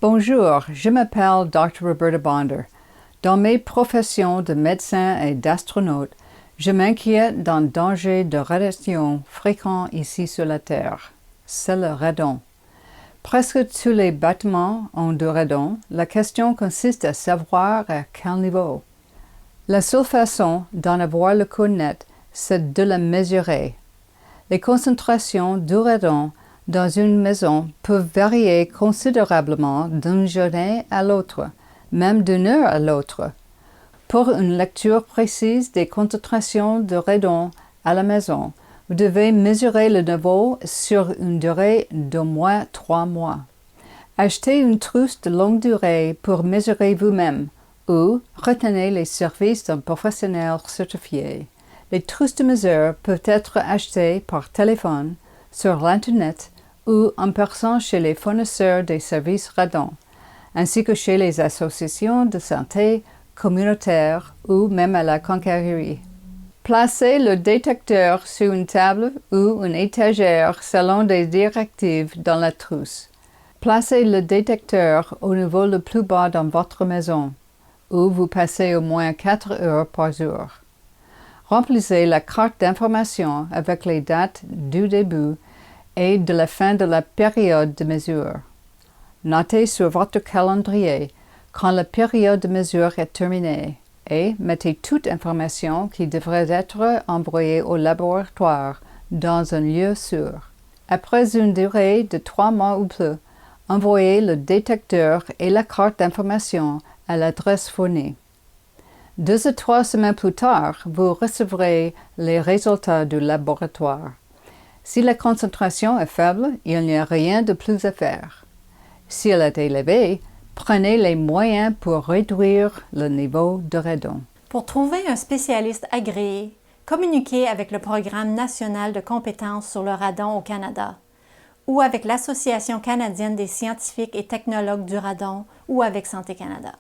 Bonjour, je m'appelle Dr. Roberta Bonder. Dans mes professions de médecin et d'astronaute, je m'inquiète d'un danger de radiation fréquent ici sur la Terre. C'est le radon. Presque tous les bâtiments ont du radon. La question consiste à savoir à quel niveau. La seule façon d'en avoir le coup net, c'est de la mesurer. Les concentrations du radon dans une maison peuvent varier considérablement d'une journée à l'autre, même d'une heure à l'autre. Pour une lecture précise des concentrations de radon à la maison, vous devez mesurer le niveau sur une durée d'au moins 3 mois. Achetez une trousse de longue durée pour mesurer vous-même ou retenez les services d'un professionnel certifié. Les trousses de mesure peuvent être achetées par téléphone, sur l'Internet ou en personne chez les fournisseurs des services radon, ainsi que chez les associations de santé communautaires ou même à la quincaillerie. Placez le détecteur sur une table ou une étagère selon des directives dans la trousse. Placez le détecteur au niveau le plus bas dans votre maison, où vous passez au moins 4 heures par jour. Remplissez la carte d'information avec les dates du début et de la fin de la période de mesure. Notez sur votre calendrier quand la période de mesure est terminée et mettez toute information qui devrait être envoyée au laboratoire dans un lieu sûr. Après une durée de 3 mois ou plus, envoyez le détecteur et la carte d'information à l'adresse fournie. 2 à 3 semaines plus tard, vous recevrez les résultats du laboratoire. Si la concentration est faible, il n'y a rien de plus à faire. Si elle est élevée, prenez les moyens pour réduire le niveau de radon. Pour trouver un spécialiste agréé, communiquez avec le Programme national de compétences sur le radon au Canada, ou avec l'Association canadienne des scientifiques et technologues du radon, ou avec Santé Canada.